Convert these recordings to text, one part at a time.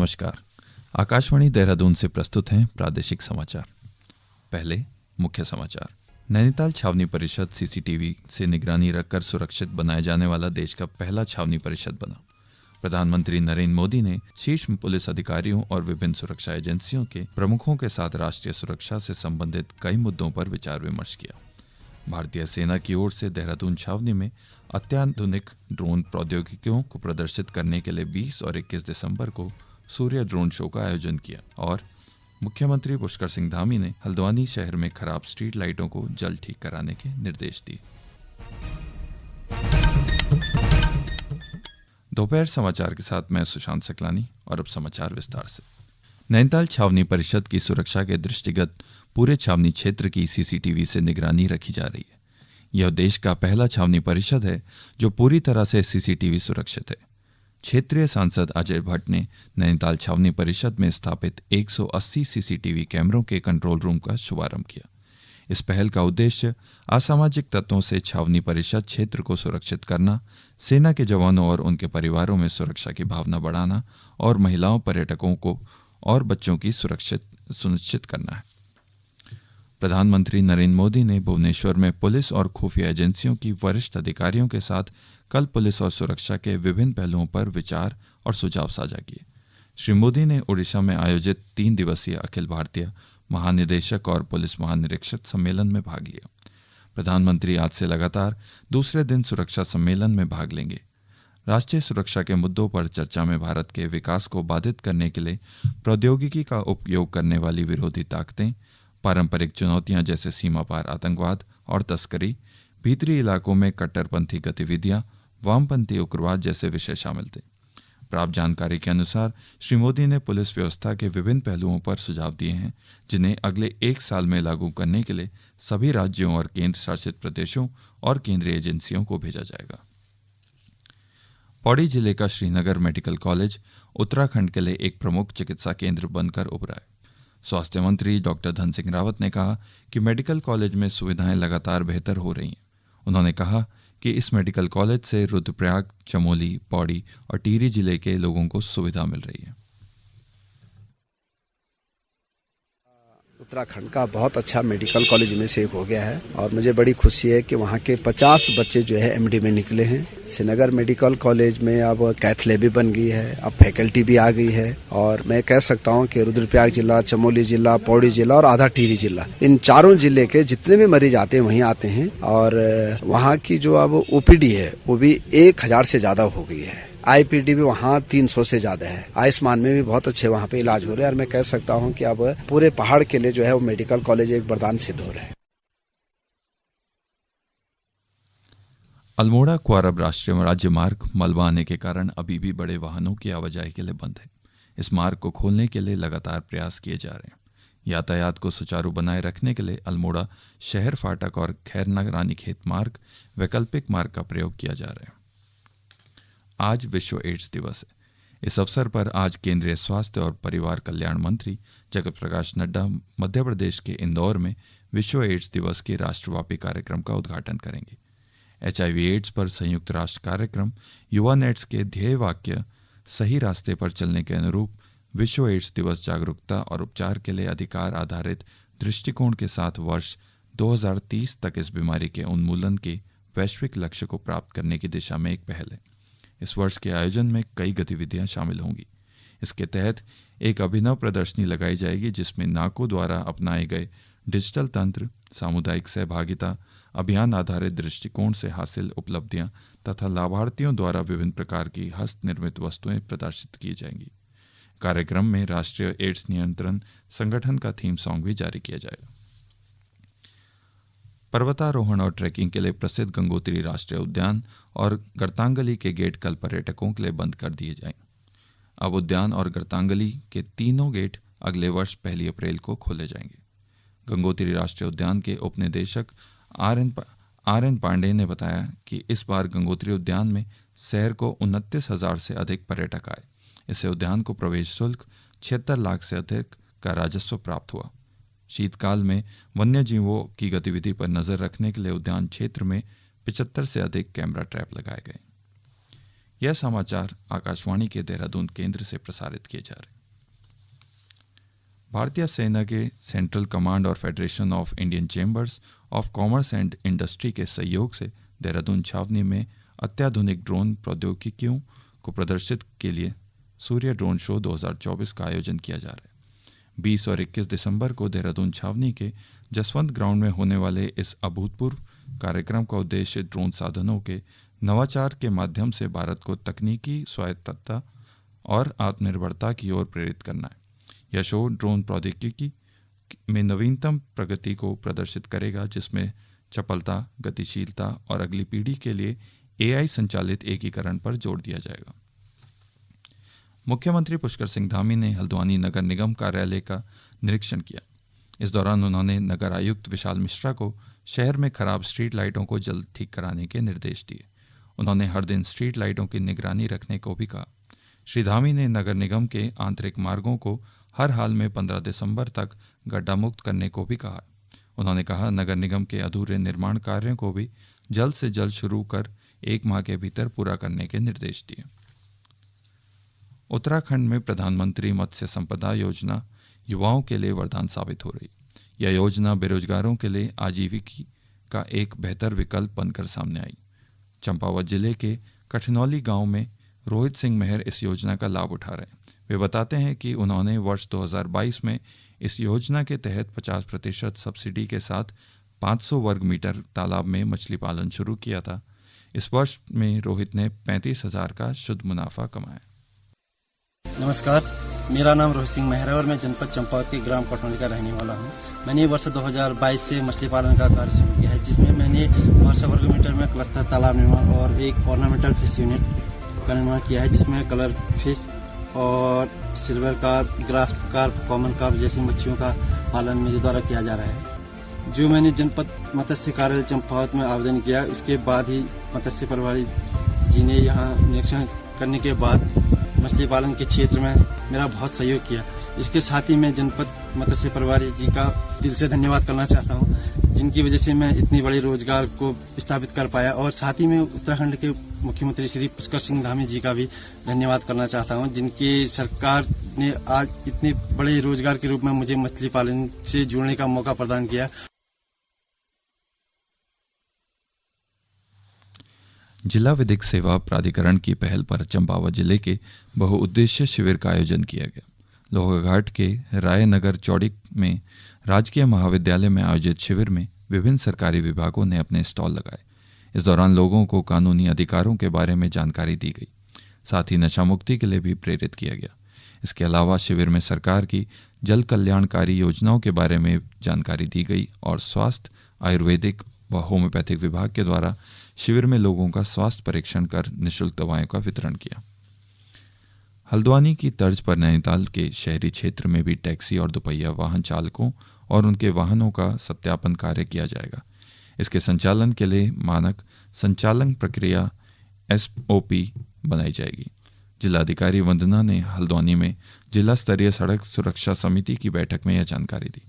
नमस्कार। आकाशवाणी देहरादून से प्रस्तुत हैं प्रादेशिक समाचार। पहले मुख्य समाचार। नैनीताल छावनी परिषद सीसीटीवी से निगरानी रखकर सुरक्षित बनाए जाने वाला देश का पहला छावनी परिषद बना। प्रधानमंत्री नरेंद्र मोदी ने शीर्ष पुलिस अधिकारियों और विभिन्न सुरक्षा एजेंसियों के प्रमुखों के साथ राष्ट्रीय सुरक्षा से संबंधित कई मुद्दों पर विचार विमर्श किया। भारतीय सेना की ओर से देहरादून छावनी में अत्याधुनिक ड्रोन प्रौद्योगिकियों को प्रदर्शित करने के लिए 20 और 21 दिसंबर को सूर्य ड्रोन शो का आयोजन किया और मुख्यमंत्री पुष्कर सिंह धामी ने हल्द्वानी शहर में खराब स्ट्रीट लाइटों को जल्द ठीक कराने के निर्देश दिए। दोपहर समाचार के साथ मैं सुशांत सकलानी और अब समाचार विस्तार से। नैनीताल छावनी परिषद की सुरक्षा के दृष्टिगत पूरे छावनी क्षेत्र की सीसीटीवी से निगरानी रखी जा रही है। यह देश का पहला छावनी परिषद है जो पूरी तरह से सीसीटीवी सुरक्षित है। क्षेत्रीय सांसद अजय भट्ट ने नैनीताल छावनी परिषद में स्थापित 180 सीसीटीवी कैमरों के कंट्रोल रूम का शुभारंभ किया। इस पहल का उद्देश्य असामाजिक तत्वों से छावनी परिषद क्षेत्र को सुरक्षित करना, सेना के जवानों और उनके परिवारों में सुरक्षा की भावना बढ़ाना और महिलाओं, पर्यटकों को और बच्चों की सुनिश्चित करना है। प्रधानमंत्री नरेंद्र मोदी ने भुवनेश्वर में पुलिस और खुफिया एजेंसियों की वरिष्ठ अधिकारियों के साथ कल पुलिस और सुरक्षा के विभिन्न पहलुओं पर विचार और सुझाव साझा किए। श्री मोदी ने ओडिशा में आयोजित 3 दिवसीय अखिल भारतीय महानिदेशक और पुलिस महानिरीक्षक सम्मेलन में भाग लिया। प्रधानमंत्री आज से लगातार दूसरे दिन सुरक्षा सम्मेलन में भाग लेंगे। राष्ट्रीय सुरक्षा के मुद्दों पर चर्चा में भारत के विकास को बाधित करने के लिए प्रौद्योगिकी का उपयोग करने वाली विरोधी ताकतें, पारंपरिक चुनौतियां जैसे सीमा पार आतंकवाद और तस्करी, भीतरी इलाकों में कट्टरपंथी गतिविधियां, वामपंथी उग्रवाद जैसे विषय शामिल थे। प्राप्त जानकारी के अनुसार श्री मोदी ने पुलिस व्यवस्था के विभिन्न पहलुओं पर सुझाव दिए हैं जिन्हें अगले 1 साल में लागू करने के लिए सभी राज्यों और केंद्र शासित प्रदेशों और केंद्रीय एजेंसियों को भेजा जाएगा। पौड़ी जिले का श्रीनगर मेडिकल कॉलेज उत्तराखंड के लिए एक प्रमुख चिकित्सा केंद्र बनकर उभरा है। स्वास्थ्य मंत्री डॉक्टर धन सिंह रावत ने कहा कि मेडिकल कॉलेज में सुविधाएं लगातार बेहतर हो रही हैं। उन्होंने कहा कि इस मेडिकल कॉलेज से रुद्रप्रयाग, चमोली, पौड़ी और टिहरी जिले के लोगों को सुविधा मिल रही है। उत्तराखंड का बहुत अच्छा मेडिकल कॉलेज में से एक हो गया है और मुझे बड़ी खुशी है कि वहाँ के 50 बच्चे जो है एमडी में निकले हैं। श्रीनगर मेडिकल कॉलेज में अब कैथ लैब भी बन गई है, अब फैकल्टी भी आ गई है और मैं कह सकता हूँ कि रुद्रप्रयाग जिला, चमोली जिला, पौड़ी जिला और आधा टिहरी जिला, इन चारों जिले के जितने भी मरीज आते हैं वहीं आते हैं और वहाँ की जो अब ओपीडी है वो भी 1000 से ज्यादा हो गई है। आईपीडी भी वहाँ 300 से ज्यादा है। आयुष्मान में भी बहुत अच्छे वहाँ पे इलाज हो रहे हैं और मैं कह सकता हूँ कि अब पूरे पहाड़ के लिए जो है वो मेडिकल कॉलेज एक वरदान सिद्ध हो रहा है। अल्मोड़ा क्वारब राष्ट्रीय राज्य मार्ग मलबा आने के कारण अभी भी बड़े वाहनों की आवाजाही के लिए बंद है। इस मार्ग को खोलने के लिए लगातार प्रयास किए जा रहे हैं। यातायात को सुचारू बनाए रखने के लिए अल्मोड़ा शहर फाटक और खैरना रानीखेत मार्ग वैकल्पिक मार्ग का प्रयोग किया जा रहा है। आज विश्व एड्स दिवस है। इस अवसर पर आज केंद्रीय स्वास्थ्य और परिवार कल्याण मंत्री जगत प्रकाश नड्डा मध्य प्रदेश के इंदौर में विश्व एड्स दिवस के राष्ट्रव्यापी कार्यक्रम का उद्घाटन करेंगे। एचआईवी एड्स पर संयुक्त राष्ट्र कार्यक्रम युवा नेट्स के ध्येय वाक्य सही रास्ते पर चलने के अनुरूप विश्व एड्स दिवस जागरूकता और उपचार के लिए अधिकार आधारित दृष्टिकोण के साथ वर्ष 2030 तक इस बीमारी के उन्मूलन के वैश्विक लक्ष्य को प्राप्त करने की दिशा में एक पहल है। इस वर्ष के आयोजन में कई गतिविधियां शामिल होंगी। इसके तहत एक अभिनव प्रदर्शनी लगाई जाएगी जिसमें नाको द्वारा अपनाए गए डिजिटल तंत्र, सामुदायिक सहभागिता, अभियान आधारित दृष्टिकोण से हासिल उपलब्धियां तथा लाभार्थियों द्वारा विभिन्न प्रकार की हस्त निर्मित वस्तुएं प्रदर्शित की जाएंगी। कार्यक्रम में राष्ट्रीय एड्स नियंत्रण संगठन का थीम सॉन्ग भी जारी किया जाएगा। पर्वतारोहण और ट्रैकिंग के लिए प्रसिद्ध गंगोत्री राष्ट्रीय उद्यान और गर्तांगली के गेट कल पर्यटकों के लिए बंद कर दिए जाएं। अब उद्यान और गर्तांगली के तीनों गेट अगले वर्ष 1 अप्रैल को खोले जाएंगे। गंगोत्री राष्ट्रीय उद्यान के उप निदेशक आर एन पांडे ने बताया कि इस बार गंगोत्री उद्यान में शहर को 29,000 से अधिक पर्यटक आए। इससे उद्यान को प्रवेश शुल्क 76 लाख से अधिक का राजस्व प्राप्त हुआ। शीतकाल में वन्य जीवों की गतिविधि पर नजर रखने के लिए उद्यान क्षेत्र में 75 से अधिक कैमरा ट्रैप लगाए गए। यह समाचार आकाशवाणी के देहरादून केंद्र से प्रसारित किए जा रहे हैं। भारतीय सेना के सेंट्रल कमांड और federation of Indian chambers of commerce and industry के सहयोग से देहरादून छावनी में अत्याधुनिक ड्रोन प्रौद्योगिकियों को प्रदर्शित के लिए सूर्य ड्रोन शो 2024 का आयोजन किया जा रहा है। 20 और 21 दिसंबर को देहरादून छावनी के जसवंत ग्राउंड में होने वाले इस अभूतपूर्व कार्यक्रम का उद्देश्य ड्रोन साधनों के नवाचार के माध्यम से भारत को तकनीकी स्वायत्तता और आत्मनिर्भरता की ओर प्रेरित करना है। यह शो ड्रोन प्रौद्योगिकी में नवीनतम प्रगति को प्रदर्शित करेगा, जिसमें चपलता, गतिशीलता और अगली पीढ़ी के लिए AI संचालित एकीकरण पर जोर दिया जाएगा। मुख्यमंत्री पुष्कर सिंह धामी ने हल्द्वानी नगर निगम कार्यालय का निरीक्षण किया। इस दौरान उन्होंने नगर आयुक्त विशाल मिश्रा को शहर में खराब स्ट्रीट लाइटों को जल्द ठीक कराने के निर्देश दिए। उन्होंने हर दिन स्ट्रीट लाइटों की निगरानी रखने को भी कहा। श्री धामी ने नगर निगम के आंतरिक मार्गों को हर हाल में 15 दिसंबर तक गड्ढा मुक्त करने को भी कहा। उन्होंने कहा, नगर निगम के अधूरे निर्माण कार्यों को भी जल्द से जल्द शुरू कर 1 माह के भीतर पूरा करने के निर्देश दिए। उत्तराखंड में प्रधानमंत्री मत्स्य संपदा योजना युवाओं के लिए वरदान साबित हो रही। यह योजना बेरोजगारों के लिए आजीविका का एक बेहतर विकल्प बनकर सामने आई। चंपावत जिले के कठिनौली गांव में रोहित सिंह मेहर इस योजना का लाभ उठा रहे हैं। वे बताते हैं कि उन्होंने वर्ष 2022 में इस योजना के तहत 50% सब्सिडी के साथ 500 वर्ग मीटर तालाब में मछली पालन शुरू किया था। इस वर्ष में रोहित ने 35,000 का शुद्ध मुनाफा कमाया। नमस्कार, मेरा नाम रोहित सिंह मेहर है और मैं जनपद चंपावत के ग्राम कठनौली का रहने वाला हूँ। मैंने वर्ष 2022 से मछली पालन का कार्य शुरू किया है, जिसमें मैंने 500 वर्ग मीटर में क्लस्टर तालाब निर्माण और एक ऑर्नामेंटल फिश यूनिट का निर्माण किया है, जिसमें कलर फिश और silver carp, grass carp, common carp जैसी मच्छियों का पालन मेरे द्वारा किया जा रहा है। जो मैंने जनपद मत्स्य कार्यालय चंपावत में आवेदन किया, इसके बाद ही मत्स्य प्रभारी जी ने यहाँ निरीक्षण करने के बाद मछली पालन के क्षेत्र में मेरा बहुत सहयोग किया। इसके साथ ही मैं जनपद मत्स्य प्रभारी जी का दिल से धन्यवाद करना चाहता हूँ, जिनकी वजह से मैं इतनी बड़ी रोजगार को स्थापित कर पाया। और साथ ही मैं उत्तराखंड के मुख्यमंत्री श्री पुष्कर सिंह धामी जी का भी धन्यवाद करना चाहता हूँ, जिनकी सरकार ने आज इतने बड़े रोजगार के रूप में मुझे मछली पालन से जुड़ने का मौका प्रदान किया। जिला विधिक सेवा प्राधिकरण की पहल पर चंपावत जिले के बहुउद्देश्य शिविर का आयोजन किया गया। लोहाघाट के रायनगर चौड़ी में राजकीय महाविद्यालय में आयोजित शिविर में विभिन्न सरकारी विभागों ने अपने स्टॉल लगाए। इस दौरान लोगों को कानूनी अधिकारों के बारे में जानकारी दी गई, साथ ही नशा मुक्ति के लिए भी प्रेरित किया गया। इसके अलावा शिविर में सरकार की जल कल्याणकारी योजनाओं के बारे में जानकारी दी गई और स्वास्थ्य, आयुर्वेदिक व होम्योपैथिक विभाग के द्वारा शिविर में लोगों का स्वास्थ्य परीक्षण कर निःशुल्क दवाओं का वितरण किया। हल्द्वानी की तर्ज पर नैनीताल के शहरी क्षेत्र में भी टैक्सी और दोपहिया वाहन चालकों और उनके वाहनों का सत्यापन कार्य किया जाएगा। इसके संचालन के लिए मानक संचालन प्रक्रिया SOP बनाई जाएगी। जिलाधिकारी वंदना ने हल्द्वानी में जिला स्तरीय सड़क सुरक्षा समिति की बैठक में यह जानकारी दी।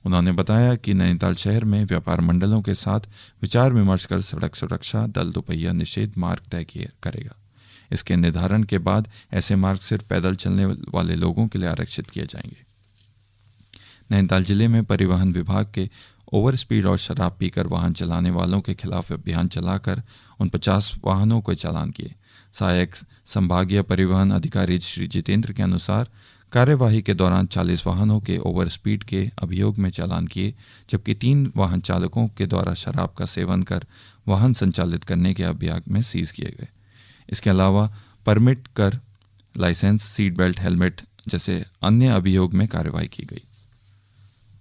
उन्होंने बताया कि नैनीताल शहर में व्यापार मंडलों के साथ विचार विमर्श कर सड़क सुरक्षा दल दोपहिया निषेध मार्ग तय करेगा। इसके निर्धारण के बाद ऐसे मार्ग सिर्फ पैदल चलने वाले लोगों के लिए आरक्षित किए जाएंगे। नैनीताल जिले में परिवहन विभाग के ओवर स्पीड और शराब पीकर वाहन चलाने वालों के खिलाफ अभियान चलाकर उन 50 वाहनों को चालान किए। सहायक संभागीय परिवहन अधिकारी श्री जितेंद्र के अनुसार कार्यवाही के दौरान 40 वाहनों के ओवर स्पीड के अभियोग में चालान किए, जबकि 3 वाहन चालकों के द्वारा शराब का सेवन कर वाहन संचालित करने के अभियोग में सीज किए गए। इसके अलावा परमिट कर, लाइसेंस, सीट बेल्ट, हेलमेट जैसे अन्य अभियोग में कार्यवाही की गई।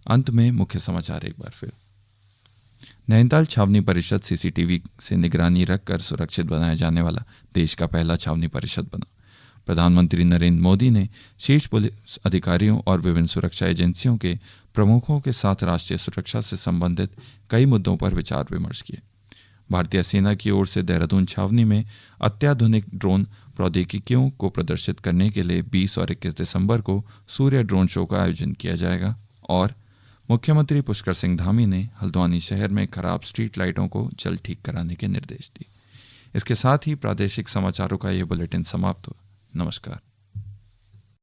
अंत में मुख्य समाचार एक बार फिर। नैनीताल छावनी परिषद CCTV से निगरानी रखकर सुरक्षित बनाया जाने वाला देश का पहला छावनी परिषद बना। प्रधानमंत्री नरेंद्र मोदी ने शीर्ष पुलिस अधिकारियों और विभिन्न सुरक्षा एजेंसियों के प्रमुखों के साथ राष्ट्रीय सुरक्षा से संबंधित कई मुद्दों पर विचार विमर्श किए। भारतीय सेना की ओर से देहरादून छावनी में अत्याधुनिक ड्रोन प्रौद्योगिकियों को प्रदर्शित करने के लिए 20 और 21 दिसंबर को सूर्य ड्रोन शो का आयोजन किया जाएगा। और मुख्यमंत्री पुष्कर सिंह धामी ने हल्द्वानी शहर में खराब स्ट्रीट लाइटों को जल्द ठीक कराने के निर्देश दिए। इसके साथ ही प्रादेशिक समाचारों का ये बुलेटिन समाप्त हुआ। नमस्कार।